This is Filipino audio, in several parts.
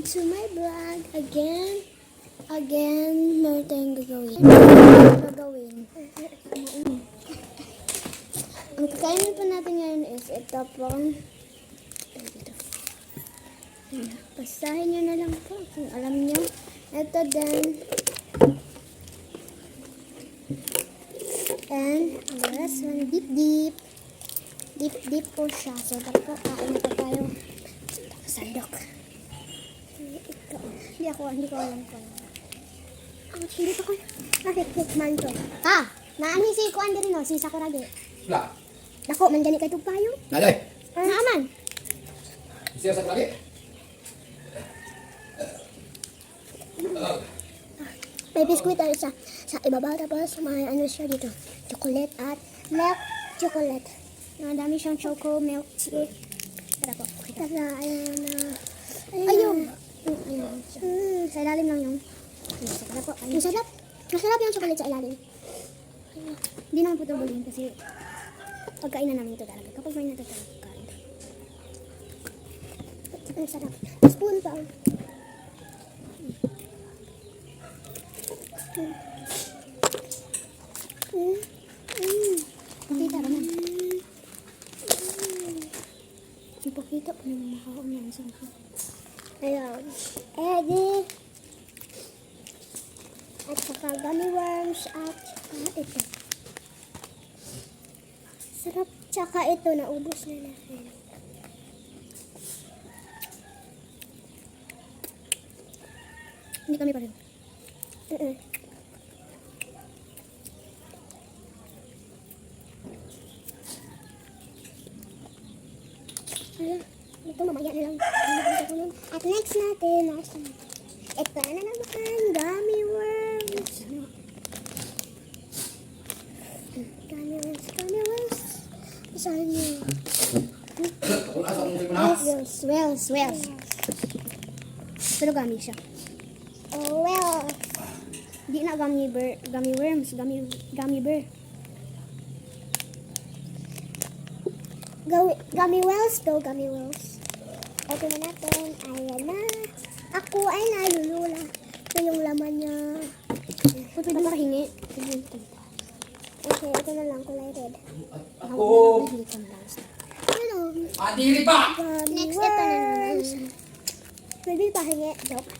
to my vlog. Again, meron tayong gagawin. Ang kakainin po natin ngayon is ito po. Basahin nyo na lang po kung alam nyo. Ito din. And the rest one, deep. Deep po siya. So, tapos kain na po tayo. Sandok. Ito. Hindi ko alam ko. Hindi ko bakit man to? Naani si Kuan din no, si Sakurage. Wala. Dako man gani kay tugpayo. Nalay. Naaman. Siya Sakurage. May biskuit tayo sa ibabaw tapos may ano siya dito. Chocolate at milk chocolate. Dami siyang choco milk chip. Tara po. Tara, ayun. Sa ilalim lang yung. Tara po. Masarap. Masarap yung chocolate sa ilalim. Hindi naman po ito bulihin kasi pagkain na namin ito talaga. Kapag may natatawag kain. Ang sarap. Spoon pa. Pakita naman. Ipakita pa naman makaon yan sa mga. Ayan. Egg. At saka gummy worms at ito. Sarap. Tsaka ito, naubos na natin. Hindi kami pa rin. Ito mamaya na lang. At next natin, ito na naman, gummy worms. Gummy worms. Saan yun? Wells. Pero gummy siya. Oh, well. Di na gummy worms, gummy bear. Gummy wells to, gummy wells. Ito na natin. Ayan na. Ako ay nalulula. Ito yung laman niya. Pwede ba hingi? Okay, ito na lang. Kulay red. Ako. Ano? Adili pa! Next, ito na naman. Pwede pa hingi. Joke.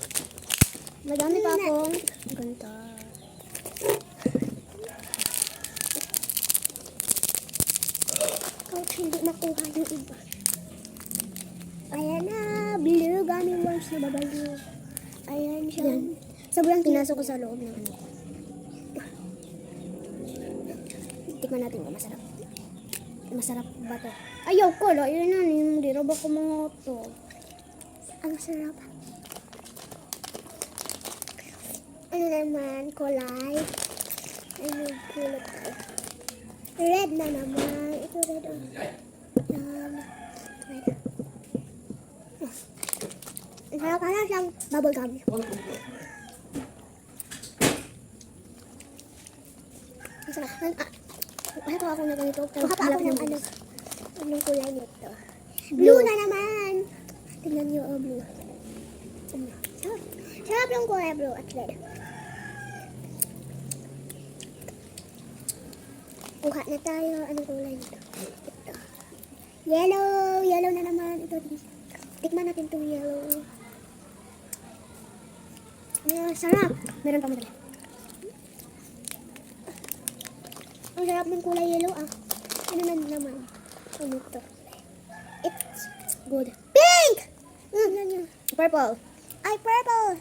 Madami pa akong ganito. Kahit hindi makuha yung iba. Ayan na, blue gummy worms na babalo. Ayan siya. Sobrang pinasok ko sa loob ng ano. Tikman natin kung masarap. Masarap ba to? Ayaw ko, yun na, hindi roba ko mga to. Ang sarap. Ano naman, kulay. Ano, kulot ko. Red na naman. Ito red. Red. Kaya siyang bubble gum. Masarap. Ito ako na ganito. Kuha pa ako ng anong kulay nito. Blue na naman. Tingnan niyo, blue. Sarap yung kulay blue at red. Kuha na tayo. Anong kulay nito? Ito. Yellow. Yellow na naman. Ito. Tikman natin itong yellow. Sarap. Meron pa madali. Ang sarap ng kulay yellow Ano na naman? Ano ito? It's good. Pink! Purple. Ay, purple!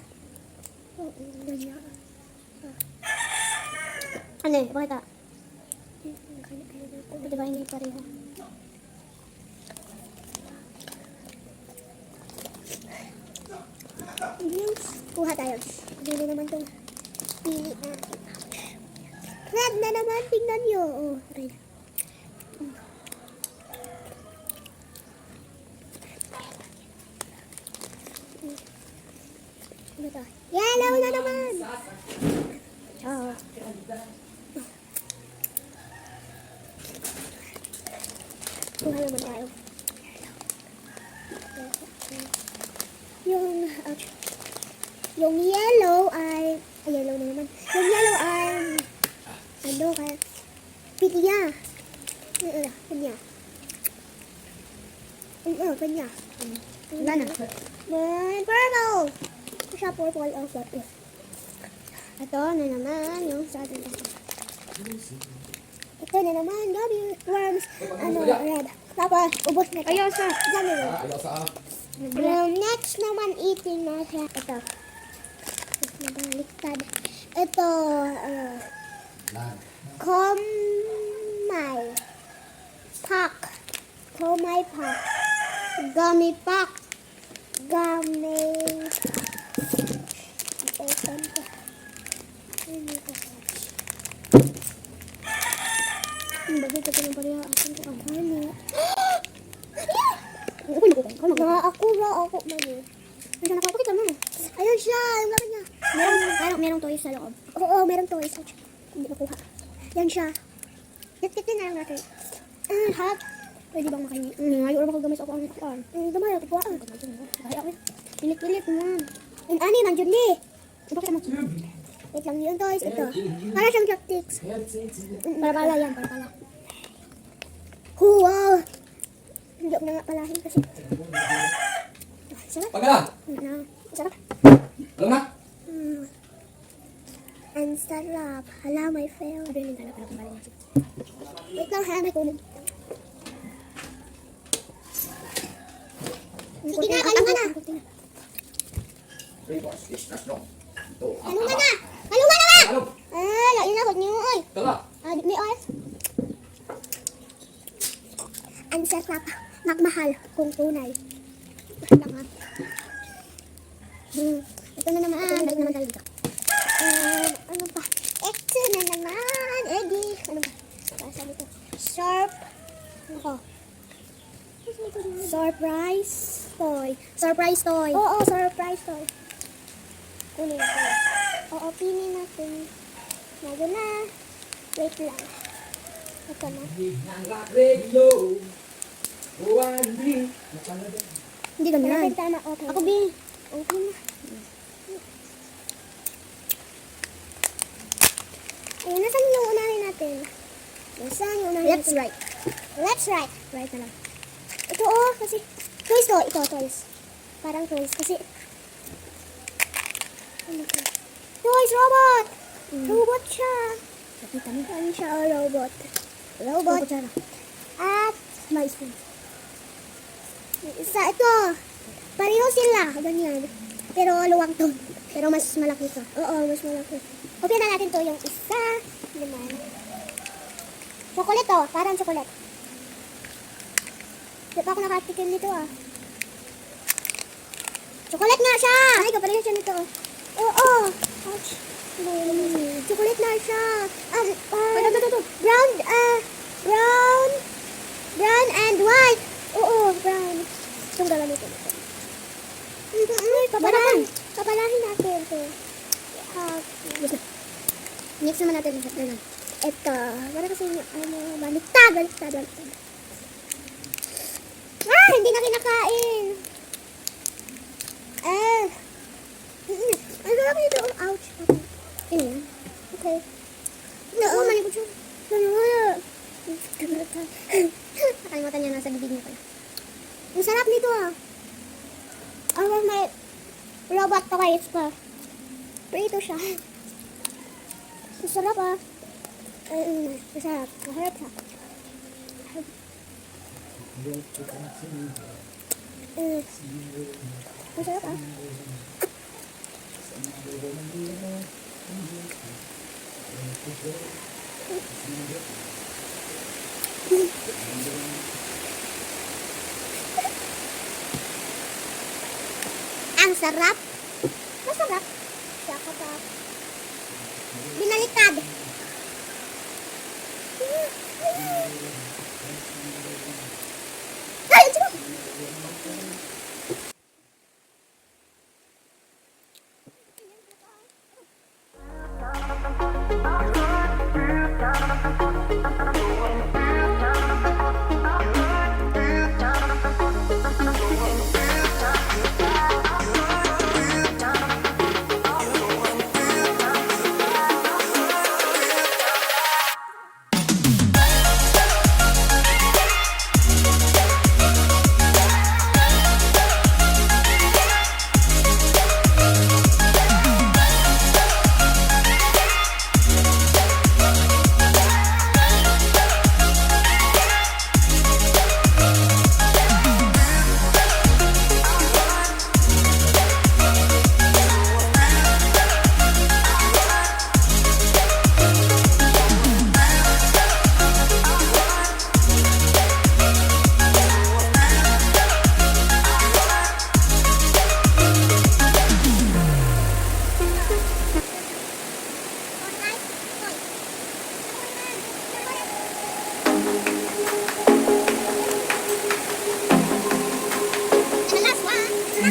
Ano eh? Pakita. Diba hindi pareho? Kuha tayo. Dili naman itong pili natin. Red na naman. Tingnan nyo. Oh, red. Ano ito? Yellow na naman. Oh. Kuha naman tayo. Yung Yung yellow ay yellow na naman. Yung yellow ay ano ka? Pinya. Pinya. Pinya. Wala na. Then, purple. Siya purple. Oh, purple. Ito na naman yung sa atin. Ito na naman, dami worms. Red. Tapos, ubos na ito. Ayaw sa. Dami red. Ayaw sa Next naman, eating na siya. Ito. Nabaliktad. Ito, Komay Pak. Komay Pak. Gummy Pak. Gummy. Bakit ito ng pariya? Asan ko ang honey? Ako, mami. Nandiyan ako. Pakita mo. Ayun siya. Yung laman niya. Merong toys sa loob. Oo, merong toys. Hindi nakuha. Yan siya. Kit-kitin na lang natin. Hot. Pwede bang makain? Ayaw ba ko gamis ako ang ikaan? Dumaya, tagpuaan. Kaya ako. Pilit-pilit mo. Yung ani, nandiyan ni. Bakit mo? Wait lang yung toys. Ito. Para siyang chopsticks. Para-pala yan. Para-pala. Wow. Hindi ko na nga palahin kasi. Sarap. Pagka! Sarap. Alam na? Ang sarap. Hala, may fail. Wait lang, ha? May kunin. Sige na, kalungan na. Kalungan na. Kalungan na nga! Alom! Lain na, huwag niyo. Oy. Tala! May oil. Ang sarap. Magmahal kung tunay. Mahal lang ha. Ito na naman. Balik naman tayo dito. Ano pa? Ito na naman. Eggy. Ano ba? Sabi ko. Sharp. Ano ko? Surprise toy. Surprise toy. Oo, surprise toy. Kunin natin. Oo, pinin natin. Nago na. Wait lang. Ito na. Hindi ganun. Tama. Okay. Ako, Bing. Okay na. Ayun, nasan yung unahin natin? Nasaan yung unahin natin? Let's right. Let's right. Right na lang. Ito kasi toys to. Ito, toys. Parang toys. Kasi, ano to? Toys, robot! Robot siya. Ano siya, robot. Robot. At, may spoon. Isa, ito. Pareho sila. Ganyan. Pero luwag to. Pero mas malaki to. Oo, mas malaki. Open na natin to yung isa. Naman. Chocolate to. Parang chocolate. Di pa ako nakatikin nito Chocolate nga siya. Ay, kapareho siya nito. Oo. Ouch. Chocolate na siya. Brown and white. Oo, brown. Itong gagamitin natin. Papalahin natin ito. Mix naman natin ito. Ito. Para kasi baliktad. Hindi na kinakain. Ano lang ito? Ouch. Okay. Malikot siya. Nakalimutan niya nasa bibig niya pala. Ang sarap nito may robot toys pa. Prito siya. Ang sarap Masarap. Masarap siya. Masarap Ang sarap. Masarap. Sakatap. Binaliktad. Ay, ito.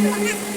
Salamat.